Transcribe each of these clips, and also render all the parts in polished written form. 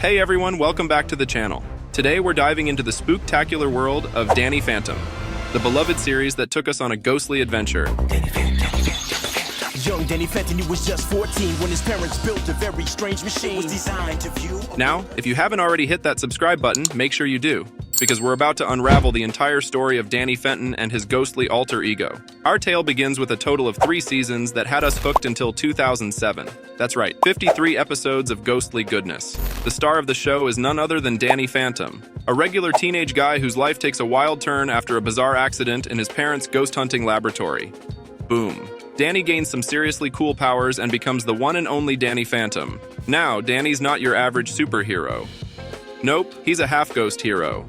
Hey everyone, welcome back to the channel. Today we're diving into the spooktacular world of Danny Phantom, the beloved series that took us on a ghostly adventure. Young Danny Fenton, he was just 14 when his parents built a very strange machine. It was designed to view. Now, if you haven't already hit that subscribe button, make sure you do, because we're about to unravel the entire story of Danny Fenton and his ghostly alter ego. Our tale begins with a total of 3 seasons that had us hooked until 2007. That's right, 53 episodes of ghostly goodness. The star of the show is none other than Danny Phantom, a regular teenage guy whose life takes a wild turn after a bizarre accident in his parents' ghost hunting laboratory. Boom. Danny gains some seriously cool powers and becomes the one and only Danny Phantom. Now, Danny's not your average superhero. Nope, he's a half-ghost hero,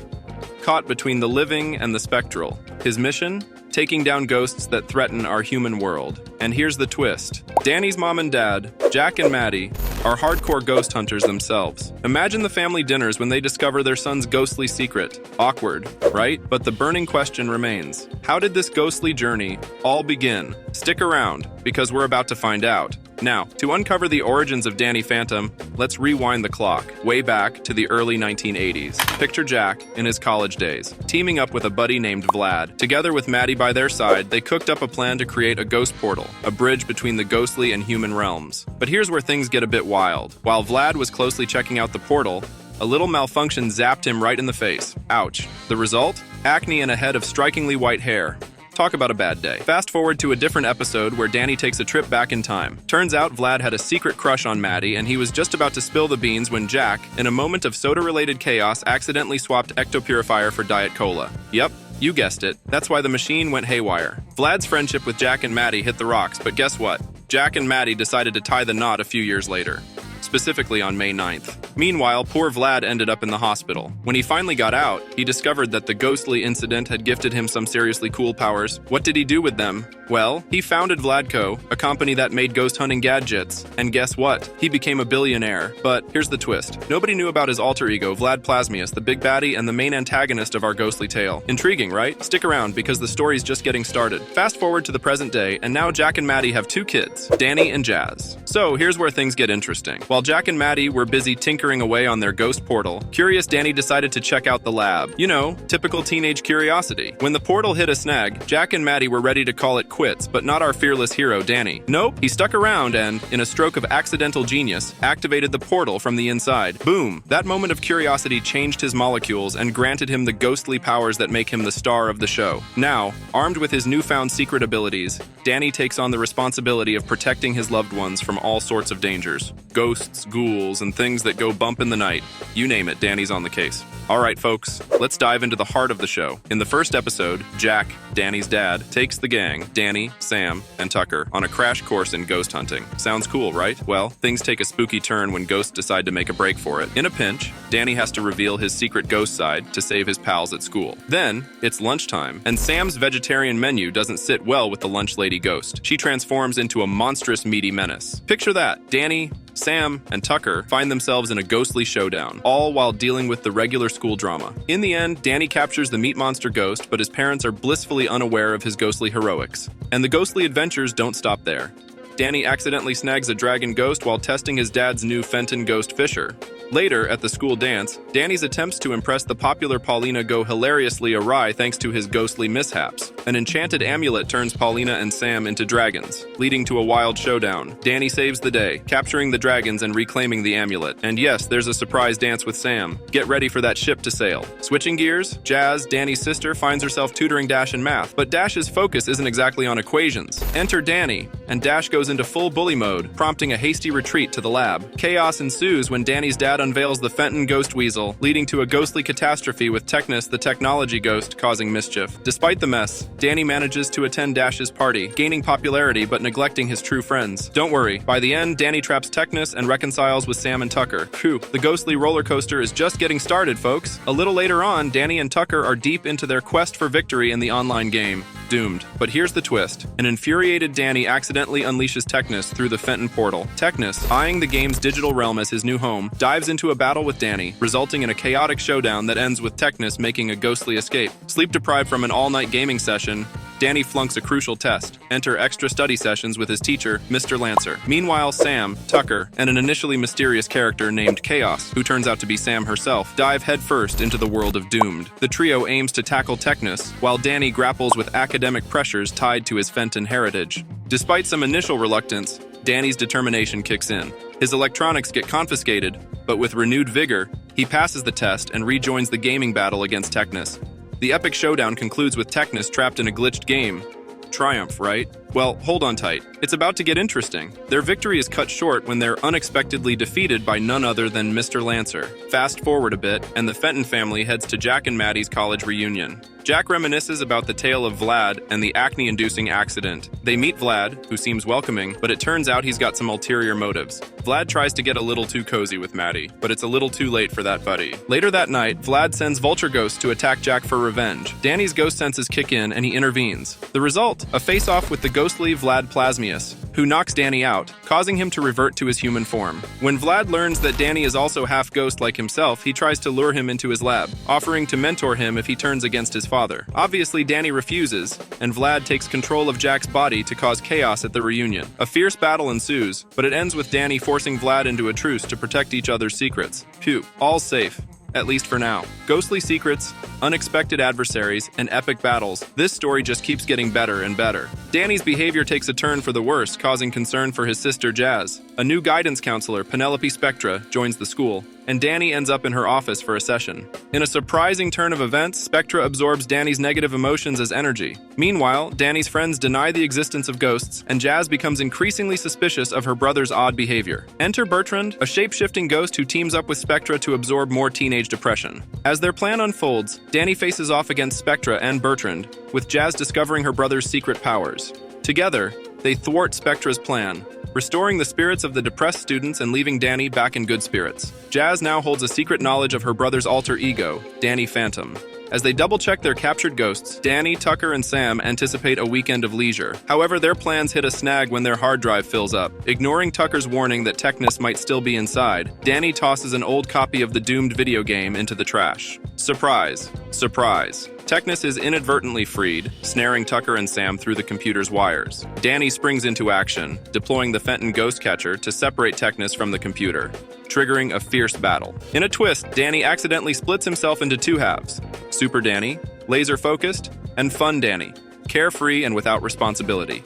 caught between the living and the spectral. His mission? Taking down ghosts that threaten our human world. And here's the twist. Danny's mom and dad, Jack and Maddie, are hardcore ghost hunters themselves. Imagine the family dinners when they discover their son's ghostly secret. Awkward, right? But the burning question remains. How did this ghostly journey all begin? Stick around, because we're about to find out. Now, to uncover the origins of Danny Phantom, let's rewind the clock, way back to the early 1980s. Picture Jack in his college days, teaming up with a buddy named Vlad. Together with Maddie by their side, they cooked up a plan to create a ghost portal, a bridge between the ghostly and human realms. But here's where things get a bit wild. While Vlad was closely checking out the portal, a little malfunction zapped him right in the face. Ouch. The result? Acne and a head of strikingly white hair. Talk about a bad day. Fast forward to a different episode where Danny takes a trip back in time. Turns out Vlad had a secret crush on Maddie, and he was just about to spill the beans when Jack, in a moment of soda-related chaos, accidentally swapped Ectopurifier for Diet Cola. Yep, you guessed it. That's why the machine went haywire. Vlad's friendship with Jack and Maddie hit the rocks, but guess what? Jack and Maddie decided to tie the knot a few years later. Specifically on May 9th. Meanwhile, poor Vlad ended up in the hospital. When he finally got out, he discovered that the ghostly incident had gifted him some seriously cool powers. What did he do with them? Well, he founded Vladco, a company that made ghost hunting gadgets. And guess what? He became a billionaire. But here's the twist. Nobody knew about his alter ego, Vlad Plasmius, the big baddie and the main antagonist of our ghostly tale. Intriguing, right? Stick around, because the story's just getting started. Fast forward to the present day, and now Jack and Maddie have 2 kids, Danny and Jazz. So here's where things get interesting. While Jack and Maddie were busy tinkering away on their ghost portal, curious Danny decided to check out the lab. You know, typical teenage curiosity. When the portal hit a snag, Jack and Maddie were ready to call it quits, but not our fearless hero, Danny. Nope, he stuck around and, in a stroke of accidental genius, activated the portal from the inside. Boom! That moment of curiosity changed his molecules and granted him the ghostly powers that make him the star of the show. Now, armed with his newfound secret abilities, Danny takes on the responsibility of protecting his loved ones from all sorts of dangers. Ghosts, ghouls, and things that go bump in the night. You name it, Danny's on the case. Alright folks, let's dive into the heart of the show. In the first episode, Jack, Danny's dad, takes the gang, Danny, Sam, and Tucker, on a crash course in ghost hunting. Sounds cool, right? Well, things take a spooky turn when ghosts decide to make a break for it. In a pinch, Danny has to reveal his secret ghost side to save his pals at school. Then, it's lunchtime, and Sam's vegetarian menu doesn't sit well with the lunch lady ghost. She transforms into a monstrous meaty menace. Picture that, Danny, Sam, and Tucker find themselves in a ghostly showdown, all while dealing with the regular school drama. In the end, Danny captures the meat monster ghost, but his parents are blissfully unaware of his ghostly heroics. And the ghostly adventures don't stop there. Danny accidentally snags a dragon ghost while testing his dad's new Fenton ghost Fisher. Later, at the school dance, Danny's attempts to impress the popular Paulina go hilariously awry thanks to his ghostly mishaps. An enchanted amulet turns Paulina and Sam into dragons, leading to a wild showdown. Danny saves the day, capturing the dragons and reclaiming the amulet. And yes, there's a surprise dance with Sam. Get ready for that ship to sail. Switching gears, Jazz, Danny's sister, finds herself tutoring Dash in math, but Dash's focus isn't exactly on equations. Enter Danny, and Dash goes into full bully mode, prompting a hasty retreat to the lab. Chaos ensues when Danny's dad unveils the Fenton ghost weasel, leading to a ghostly catastrophe with Technus, the technology ghost, causing mischief. Despite the mess, Danny manages to attend Dash's party, gaining popularity but neglecting his true friends. Don't worry, by the end, Danny traps Technus and reconciles with Sam and Tucker. Phew, the ghostly roller coaster is just getting started, folks. A little later on, Danny and Tucker are deep into their quest for victory in the online game. Doomed. But here's the twist. An infuriated Danny accidentally unleashes Technus through the Fenton portal. Technus, eyeing the game's digital realm as his new home, dives into a battle with Danny, resulting in a chaotic showdown that ends with Technus making a ghostly escape. Sleep deprived from an all-night gaming session, Danny flunks a crucial test. Enter extra study sessions with his teacher, Mr. Lancer. Meanwhile, Sam, Tucker, and an initially mysterious character named Chaos, who turns out to be Sam herself, dive headfirst into the world of Doomed. The trio aims to tackle Technus, while Danny grapples with academic pressures tied to his Fenton heritage. Despite some initial reluctance, Danny's determination kicks in. His electronics get confiscated, but with renewed vigor, he passes the test and rejoins the gaming battle against Technus. The epic showdown concludes with Technus trapped in a glitched game. Triumph, right? Well, hold on tight. It's about to get interesting. Their victory is cut short when they're unexpectedly defeated by none other than Mr. Lancer. Fast forward a bit, and the Fenton family heads to Jack and Maddie's college reunion. Jack reminisces about the tale of Vlad and the acne-inducing accident. They meet Vlad, who seems welcoming, but it turns out he's got some ulterior motives. Vlad tries to get a little too cozy with Maddie, but it's a little too late for that buddy. Later that night, Vlad sends Vulture Ghost to attack Jack for revenge. Danny's ghost senses kick in and he intervenes. The result? A face-off with the ghostly Vlad Plasmius, who knocks Danny out, causing him to revert to his human form. When Vlad learns that Danny is also half ghost like himself, he tries to lure him into his lab, offering to mentor him if he turns against his father. Obviously, Danny refuses, and Vlad takes control of Jack's body to cause chaos at the reunion. A fierce battle ensues, but it ends with Danny forcing Vlad into a truce to protect each other's secrets. Phew, all's safe. At least for now. Ghostly secrets, unexpected adversaries, and epic battles. This story just keeps getting better and better. Danny's behavior takes a turn for the worse, causing concern for his sister Jazz. A new guidance counselor, Penelope Spectra, joins the school, and Danny ends up in her office for a session. In a surprising turn of events, Spectra absorbs Danny's negative emotions as energy. Meanwhile, Danny's friends deny the existence of ghosts, and Jazz becomes increasingly suspicious of her brother's odd behavior. Enter Bertrand, a shape-shifting ghost who teams up with Spectra to absorb more teenage depression. As their plan unfolds, Danny faces off against Spectra and Bertrand, with Jazz discovering her brother's secret powers. Together, they thwart Spectra's plan, restoring the spirits of the depressed students and leaving Danny back in good spirits. Jazz now holds a secret knowledge of her brother's alter ego, Danny Fenton. As they double-check their captured ghosts, Danny, Tucker, and Sam anticipate a weekend of leisure. However, their plans hit a snag when their hard drive fills up. Ignoring Tucker's warning that Technus might still be inside, Danny tosses an old copy of the Doomed video game into the trash. Surprise. Surprise. Technus is inadvertently freed, snaring Tucker and Sam through the computer's wires. Danny springs into action, deploying the Fenton ghost catcher to separate Technus from the computer, triggering a fierce battle. In a twist, Danny accidentally splits himself into two halves: Super Danny, laser-focused, and Fun Danny, carefree and without responsibility.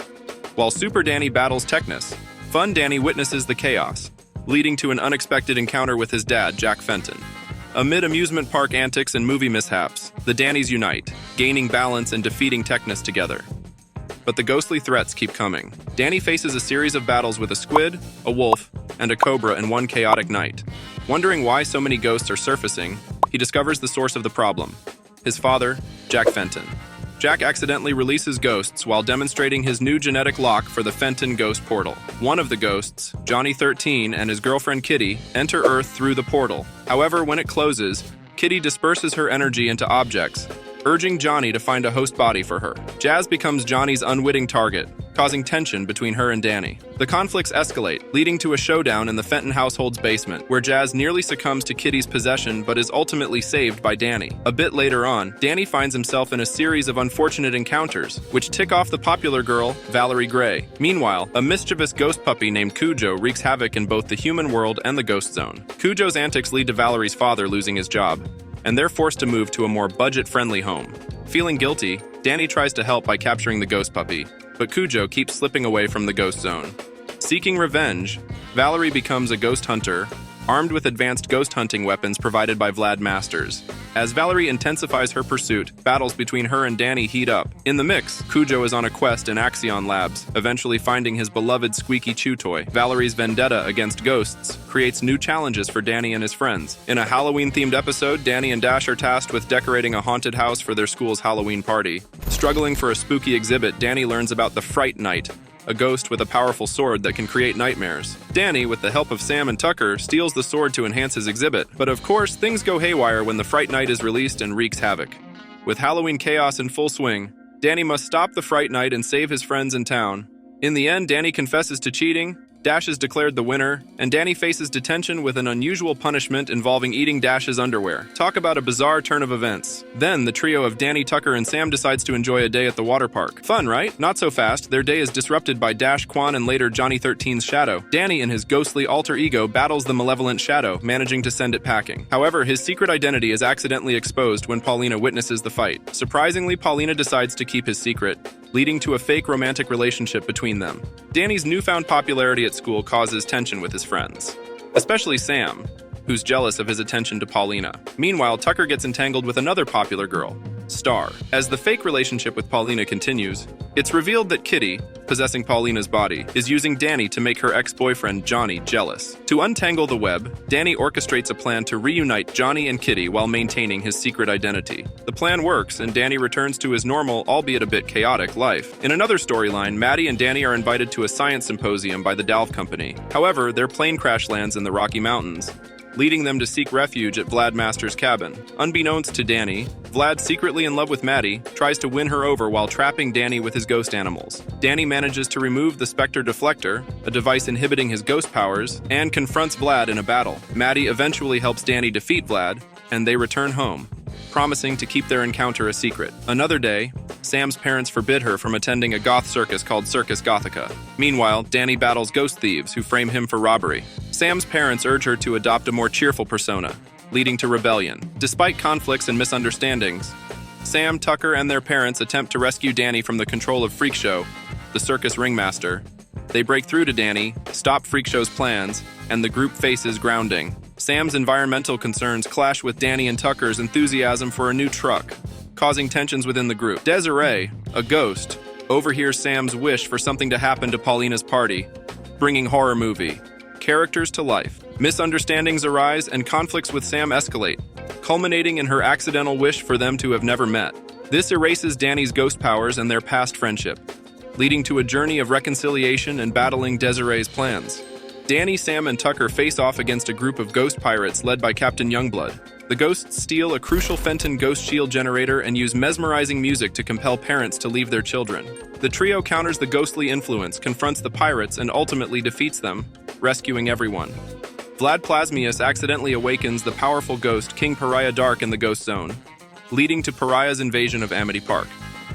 While Super Danny battles Technus, Fun Danny witnesses the chaos, leading to an unexpected encounter with his dad, Jack Fenton. Amid amusement park antics and movie mishaps, the Dannys unite, gaining balance and defeating Technus together. But the ghostly threats keep coming. Danny faces a series of battles with a squid, a wolf, and a cobra in one chaotic night. Wondering why so many ghosts are surfacing, he discovers the source of the problem: his father, Jack Fenton. Jack accidentally releases ghosts while demonstrating his new genetic lock for the Fenton ghost portal. One of the ghosts, Johnny 13, and his girlfriend Kitty, enter Earth through the portal. However, when it closes, Kitty disperses her energy into objects, urging Johnny to find a host body for her. Jazz becomes Johnny's unwitting target, causing tension between her and Danny. The conflicts escalate, leading to a showdown in the Fenton household's basement, where Jazz nearly succumbs to Kitty's possession but is ultimately saved by Danny. A bit later on, Danny finds himself in a series of unfortunate encounters, which tick off the popular girl, Valerie Gray. Meanwhile, a mischievous ghost puppy named Cujo wreaks havoc in both the human world and the ghost zone. Cujo's antics lead to Valerie's father losing his job, and they're forced to move to a more budget-friendly home. Feeling guilty, Danny tries to help by capturing the ghost puppy, but Cujo keeps slipping away from the ghost zone. Seeking revenge, Valerie becomes a ghost hunter, armed with advanced ghost hunting weapons provided by Vlad Masters. As Valerie intensifies her pursuit, battles between her and Danny heat up. In the mix, Cujo is on a quest in Axion Labs, eventually finding his beloved squeaky chew toy. Valerie's vendetta against ghosts creates new challenges for Danny and his friends. In a Halloween-themed episode, Danny and Dash are tasked with decorating a haunted house for their school's Halloween party. Struggling for a spooky exhibit, Danny learns about the Fright Knight, a ghost with a powerful sword that can create nightmares. Danny, with the help of Sam and Tucker, steals the sword to enhance his exhibit. But of course, things go haywire when the Fright Night is released and wreaks havoc. With Halloween chaos in full swing, Danny must stop the Fright Night and save his friends in town. In the end, Danny confesses to cheating, Dash is declared the winner, and Danny faces detention with an unusual punishment involving eating Dash's underwear. Talk about a bizarre turn of events. Then, the trio of Danny, Tucker, and Sam decides to enjoy a day at the water park. Fun, right? Not so fast. Their day is disrupted by Dash, Quan, and later Johnny 13's shadow. Danny, in his ghostly alter ego, battles the malevolent shadow, managing to send it packing. However, his secret identity is accidentally exposed when Paulina witnesses the fight. Surprisingly, Paulina decides to keep his secret, leading to a fake romantic relationship between them. Danny's newfound popularity at school causes tension with his friends, especially Sam, who's jealous of his attention to Paulina. Meanwhile, Tucker gets entangled with another popular girl, Star. As the fake relationship with Paulina continues, it's revealed that Kitty, possessing Paulina's body, is using Danny to make her ex-boyfriend Johnny jealous. To untangle the web, Danny orchestrates a plan to reunite Johnny and Kitty while maintaining his secret identity. The plan works, and Danny returns to his normal, albeit a bit chaotic, life. In another storyline, Maddie and Danny are invited to a science symposium by the Dalv Company. However, their plane crash lands in the Rocky Mountains, leading them to seek refuge at Vlad Master's cabin. Unbeknownst to Danny, Vlad, secretly in love with Maddie, tries to win her over while trapping Danny with his ghost animals. Danny manages to remove the Spectre Deflector, a device inhibiting his ghost powers, and confronts Vlad in a battle. Maddie eventually helps Danny defeat Vlad, and they return home, promising to keep their encounter a secret. Another day, Sam's parents forbid her from attending a goth circus called Circus Gothica. Meanwhile, Danny battles ghost thieves who frame him for robbery. Sam's parents urge her to adopt a more cheerful persona, leading to rebellion. Despite conflicts and misunderstandings, Sam, Tucker, and their parents attempt to rescue Danny from the control of Freak Show, the circus ringmaster. They break through to Danny, stop Freak Show's plans, and the group faces grounding. Sam's environmental concerns clash with Danny and Tucker's enthusiasm for a new truck, causing tensions within the group. Desiree, a ghost, overhears Sam's wish for something to happen to Paulina's party, bringing horror movie characters to life. Misunderstandings arise and conflicts with Sam escalate, culminating in her accidental wish for them to have never met. This erases Danny's ghost powers and their past friendship, leading to a journey of reconciliation and battling Desiree's plans. Danny, Sam, and Tucker face off against a group of ghost pirates led by Captain Youngblood. The ghosts steal a crucial Fenton ghost shield generator and use mesmerizing music to compel parents to leave their children. The trio counters the ghostly influence, confronts the pirates, and ultimately defeats them, rescuing everyone. Vlad Plasmius accidentally awakens the powerful ghost King Pariah Dark in the Ghost Zone, leading to Pariah's invasion of Amity Park.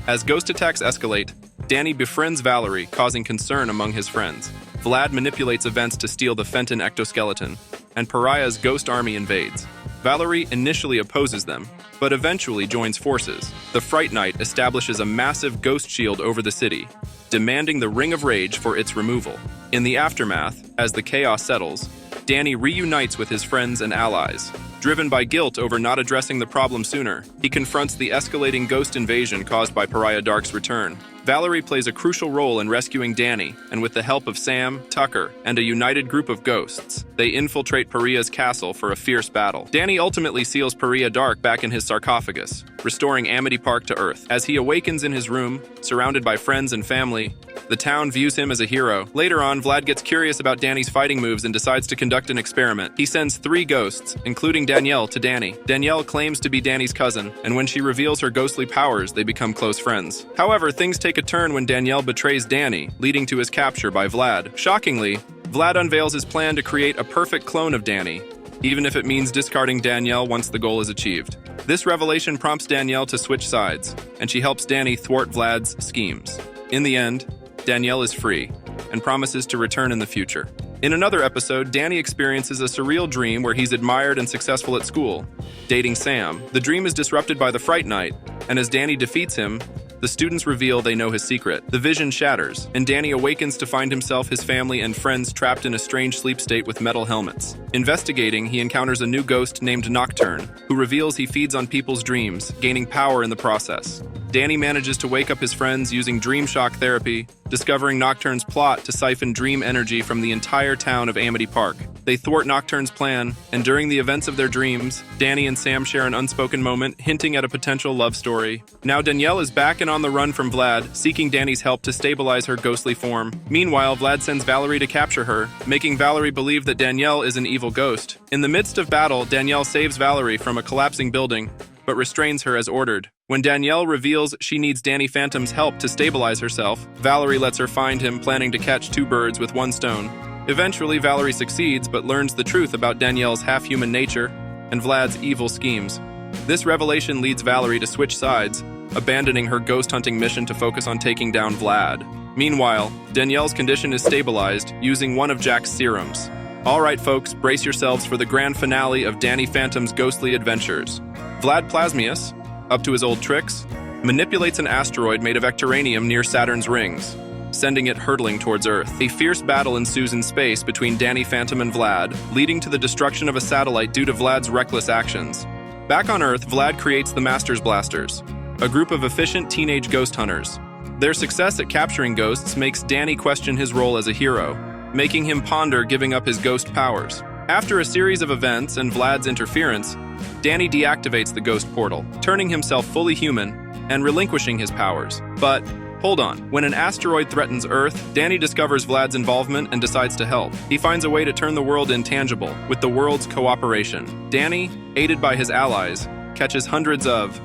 As ghost attacks escalate, Danny befriends Valerie, causing concern among his friends. Vlad manipulates events to steal the Fenton ectoskeleton, and Pariah's ghost army invades. Valerie initially opposes them, but eventually joins forces. The Fright Knight establishes a massive ghost shield over the city, demanding the Ring of Rage for its removal. In the aftermath, as the chaos settles, Danny reunites with his friends and allies. Driven by guilt over not addressing the problem sooner, he confronts the escalating ghost invasion caused by Pariah Dark's return. Valerie plays a crucial role in rescuing Danny, and with the help of Sam, Tucker, and a united group of ghosts, they infiltrate Pariah's castle for a fierce battle. Danny ultimately seals Pariah Dark back in his sarcophagus, restoring Amity Park to Earth. As he awakens in his room, surrounded by friends and family, the town views him as a hero. Later on, Vlad gets curious about Danny's fighting moves and decides to conduct an experiment. He sends 3 ghosts, including Danielle, to Danny. Danielle claims to be Danny's cousin, and when she reveals her ghostly powers, they become close friends. However, things take a turn when Danielle betrays Danny, leading to his capture by Vlad. Shockingly, Vlad unveils his plan to create a perfect clone of Danny, even if it means discarding Danielle once the goal is achieved. This revelation prompts Danielle to switch sides, and she helps Danny thwart Vlad's schemes. In the end, Danielle is free, and promises to return in the future. In another episode, Danny experiences a surreal dream where he's admired and successful at school, dating Sam. The dream is disrupted by the Fright Knight, and as Danny defeats him, the students reveal they know his secret. The vision shatters, and Danny awakens to find himself, his family, and friends trapped in a strange sleep state with metal helmets. Investigating, he encounters a new ghost named Nocturne, who reveals he feeds on people's dreams, gaining power in the process. Danny manages to wake up his friends using dream shock therapy, discovering Nocturne's plot to siphon dream energy from the entire town of Amity Park. They thwart Nocturne's plan, and during the events of their dreams, Danny and Sam share an unspoken moment, hinting at a potential love story. Now Danielle is back and on the run from Vlad, seeking Danny's help to stabilize her ghostly form. Meanwhile, Vlad sends Valerie to capture her, making Valerie believe that Danielle is an evil ghost. In the midst of battle, Danielle saves Valerie from a collapsing building, but restrains her as ordered. When Danielle reveals she needs Danny Phantom's help to stabilize herself, Valerie lets her find him, planning to catch 2 birds with 1 stone. Eventually, Valerie succeeds but learns the truth about Danielle's half-human nature and Vlad's evil schemes. This revelation leads Valerie to switch sides, abandoning her ghost-hunting mission to focus on taking down Vlad. Meanwhile, Danielle's condition is stabilized using one of Jack's serums. Alright folks, brace yourselves for the grand finale of Danny Fenton's ghostly adventures. Vlad Plasmius, up to his old tricks, manipulates an asteroid made of ectoranium near Saturn's rings, sending it hurtling towards Earth. A fierce battle ensues in space between Danny Phantom and Vlad, leading to the destruction of a satellite due to Vlad's reckless actions. Back on Earth, Vlad creates the Masters Blasters, a group of efficient teenage ghost hunters. Their success at capturing ghosts makes Danny question his role as a hero, making him ponder giving up his ghost powers. After a series of events and Vlad's interference, Danny deactivates the ghost portal, turning himself fully human and relinquishing his powers. But hold on. When an asteroid threatens Earth, Danny discovers Vlad's involvement and decides to help. He finds a way to turn the world intangible with the world's cooperation. Danny, aided by his allies, catches hundreds of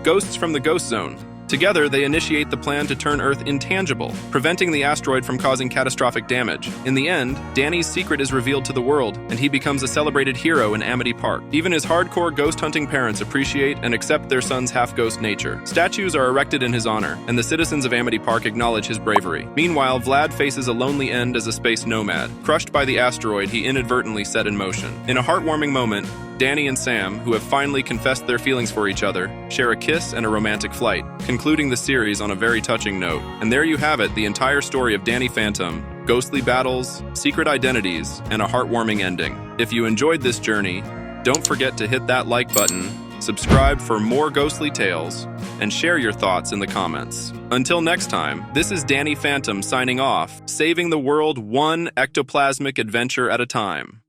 ghosts from the Ghost Zone. Together, they initiate the plan to turn Earth intangible, preventing the asteroid from causing catastrophic damage. In the end, Danny's secret is revealed to the world, and he becomes a celebrated hero in Amity Park. Even his hardcore ghost-hunting parents appreciate and accept their son's half-ghost nature. Statues are erected in his honor, and the citizens of Amity Park acknowledge his bravery. Meanwhile, Vlad faces a lonely end as a space nomad, crushed by the asteroid he inadvertently set in motion. In a heartwarming moment, Danny and Sam, who have finally confessed their feelings for each other, share a kiss and a romantic flight, concluding the series on a very touching note. And there you have it, the entire story of Danny Phantom, ghostly battles, secret identities, and a heartwarming ending. If you enjoyed this journey, don't forget to hit that like button, subscribe for more ghostly tales, and share your thoughts in the comments. Until next time, this is Danny Phantom signing off, saving the world one ectoplasmic adventure at a time.